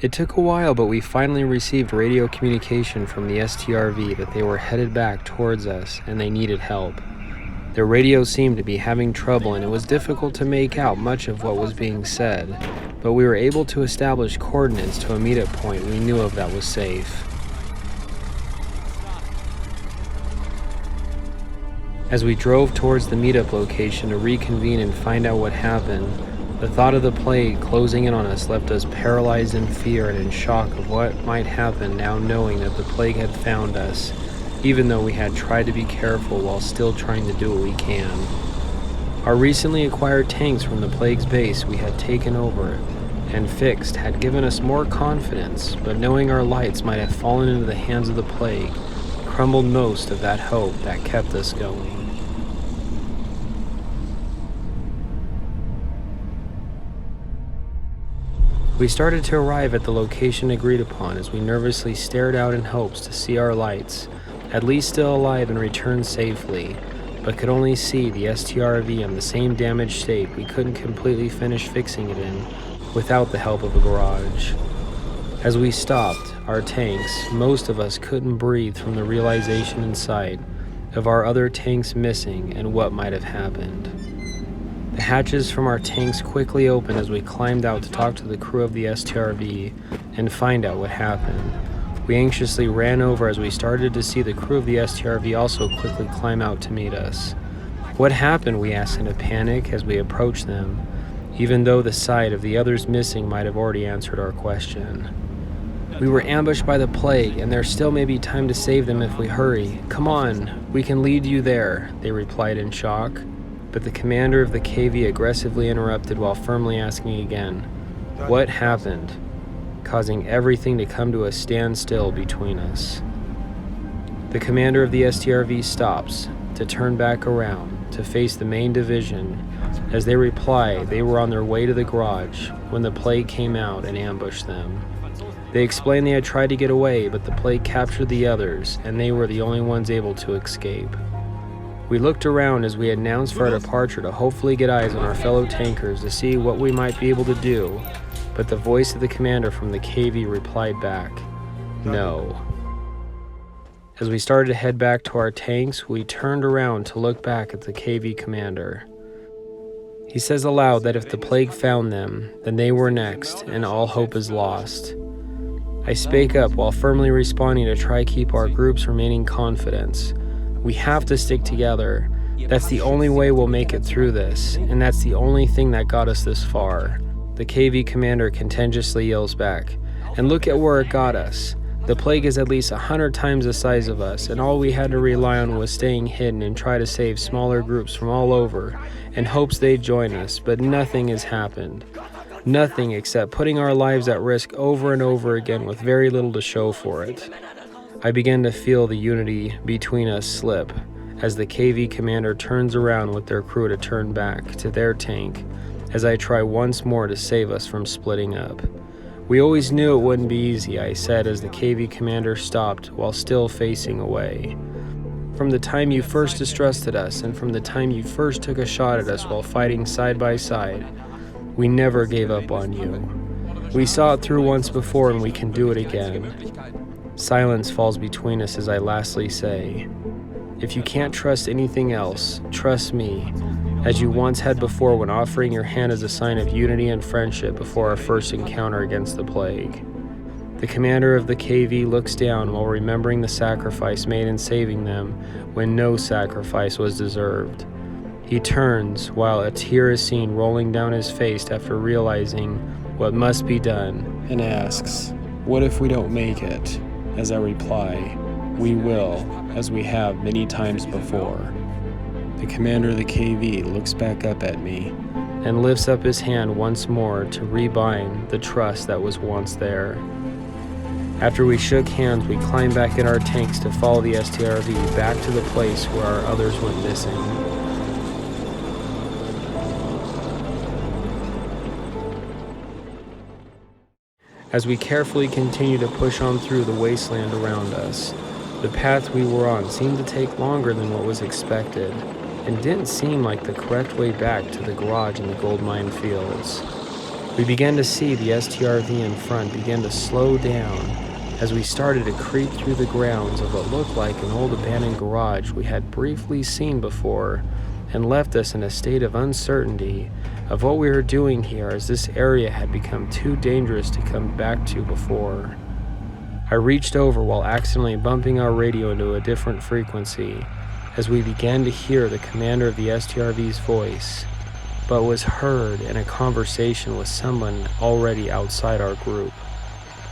It took a while, but we finally received radio communication from the STRV that they were headed back towards us and they needed help. Their radio seemed to be having trouble and it was difficult to make out much of what was being said, but we were able to establish coordinates to a meetup point we knew of that was safe. As we drove towards the meetup location to reconvene and find out what happened, the thought of the plague closing in on us left us paralyzed in fear and in shock of what might happen now knowing that the plague had found us, even though we had tried to be careful while still trying to do what we can. Our recently acquired tanks from the plague's base we had taken over and fixed had given us more confidence, but knowing our lights might have fallen into the hands of the plague crumbled most of that hope that kept us going. We started to arrive at the location agreed upon as we nervously stared out in hopes to see our lights, at least still alive and return safely, but could only see the STRV in the same damaged state we couldn't completely finish fixing it in without the help of a garage. As we stopped, our tanks, most of us couldn't breathe from the realization inside of our other tanks missing and what might have happened. The hatches from our tanks quickly opened as we climbed out to talk to the crew of the STRV and find out what happened. We anxiously ran over as we started to see the crew of the STRV also quickly climb out to meet us. What happened? We asked in a panic as we approached them, even though the sight of the others missing might have already answered our question. We were ambushed by the plague, and there still may be time to save them if we hurry. Come on, we can lead you there, they replied in shock. But the commander of the KV aggressively interrupted while firmly asking again, what happened? Causing everything to come to a standstill between us. The commander of the STRV stops to turn back around to face the main division. As they reply, they were on their way to the garage when the plague came out and ambushed them. They explained they had tried to get away, but the plague captured the others, and they were the only ones able to escape. We looked around as we announced for our departure to hopefully get eyes on our fellow tankers to see what we might be able to do, but the voice of the commander from the KV replied back, no. As we started to head back to our tanks, we turned around to look back at the KV commander. He says aloud that if the plague found them, then they were next, and all hope is lost. I spake up while firmly responding to try keep our group's remaining confidence. We have to stick together. That's the only way we'll make it through this, and that's the only thing that got us this far. The KV commander contentiously yells back, and look at where it got us. The plague is at least 100 times the size of us, and all we had to rely on was staying hidden and try to save smaller groups from all over, in hopes they'd join us, but nothing has happened. Nothing except putting our lives at risk over and over again with very little to show for it. I began to feel the unity between us slip as the KV commander turns around with their crew to turn back to their tank as I try once more to save us from splitting up. We always knew it wouldn't be easy, I said as the KV commander stopped while still facing away. From the time you first distrusted us and from the time you first took a shot at us while fighting side by side, we never gave up on you. We saw it through once before and we can do it again. Silence falls between us as I lastly say, if you can't trust anything else, trust me, as you once had before when offering your hand as a sign of unity and friendship before our first encounter against the plague. The commander of the KV looks down while remembering the sacrifice made in saving them when no sacrifice was deserved. He turns while a tear is seen rolling down his face after realizing what must be done and asks, what if we don't make it? As I reply, we will, as we have many times before. The commander of the KV looks back up at me and lifts up his hand once more to rebind the trust that was once there. After we shook hands, we climbed back in our tanks to follow the STRV back to the place where our others went missing. As we carefully continued to push on through the wasteland around us, the path we were on seemed to take longer than what was expected, and didn't seem like the correct way back to the garage in the gold mine fields. We began to see the STRV in front begin to slow down as we started to creep through the grounds of what looked like an old abandoned garage we had briefly seen before, and left us in a state of uncertainty of what we were doing here, as this area had become too dangerous to come back to before. I reached over while accidentally bumping our radio into a different frequency as we began to hear the commander of the STRV's voice, but was heard in a conversation with someone already outside our group.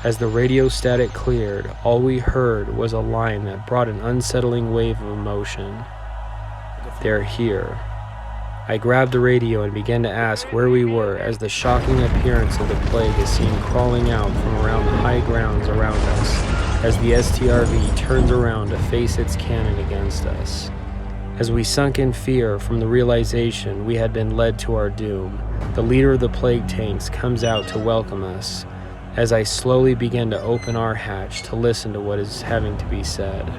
As the radio static cleared, all we heard was a line that brought an unsettling wave of emotion. "They're here." I grabbed the radio and began to ask where we were, as the shocking appearance of the plague is seen crawling out from around the high grounds around us as the STRV turns around to face its cannon against us. As we sunk in fear from the realization we had been led to our doom, the leader of the plague tanks comes out to welcome us as I slowly begin to open our hatch to listen to what is having to be said.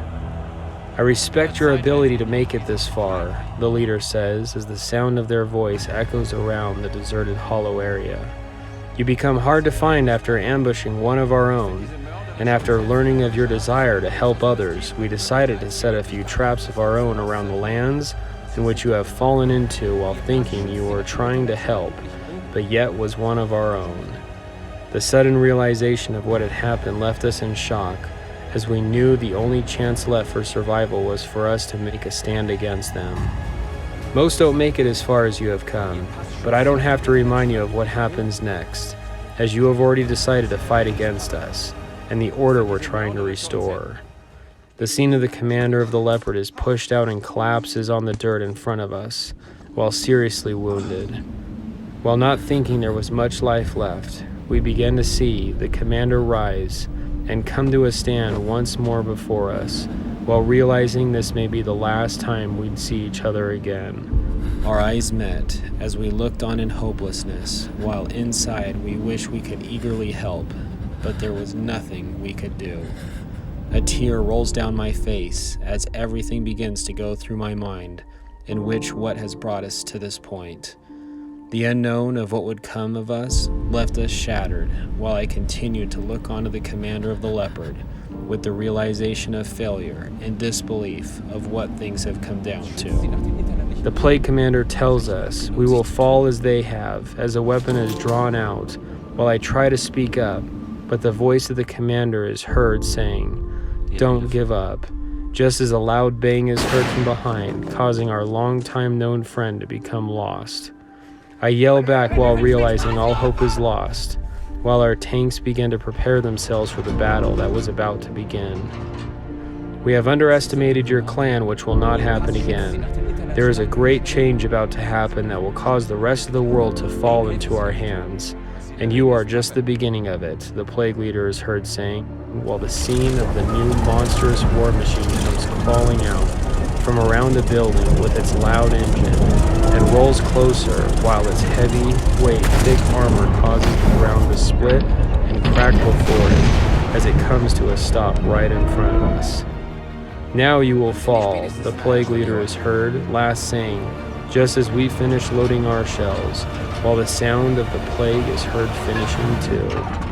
"I respect your ability to make it this far," the leader says as the sound of their voice echoes around the deserted hollow area. "You become hard to find after ambushing one of our own, and after learning of your desire to help others, we decided to set a few traps of our own around the lands in which you have fallen into while thinking you were trying to help, but yet was one of our own." The sudden realization of what had happened left us in shock, as we knew the only chance left for survival was for us to make a stand against them. Most don't make it as far as you have come, but I don't have to remind you of what happens next, as you have already decided to fight against us and the order we're trying to restore. The scene of the commander of the Leopard is pushed out and collapses on the dirt in front of us, while seriously wounded. While not thinking there was much life left, we began to see the commander rise and come to a stand once more before us, while realizing this may be the last time we'd see each other again. Our eyes met as we looked on in hopelessness, while inside we wished we could eagerly help, but there was nothing we could do. A tear rolls down my face as everything begins to go through my mind, in which what has brought us to this point. The unknown of what would come of us left us shattered, while I continued to look onto the commander of the Leopard with the realization of failure and disbelief of what things have come down to. The plague commander tells us we will fall as they have, as a weapon is drawn out, while I try to speak up, but the voice of the commander is heard saying, "Don't give up," just as a loud bang is heard from behind, causing our long-time known friend to become lost. I yell back while realizing all hope is lost, while our tanks begin to prepare themselves for the battle that was about to begin. "We have underestimated your clan, which will not happen again. There is a great change about to happen that will cause the rest of the world to fall into our hands, and you are just the beginning of it," the plague leader is heard saying, while the scene of the new monstrous war machine comes crawling out from around a building with its loud engine and rolls closer, while its heavy weight, thick armor causes the ground to split and crack before it as it comes to a stop right in front of us. "Now you will fall," the plague leader is heard last saying, just as we finish loading our shells, while the sound of the plague is heard finishing too.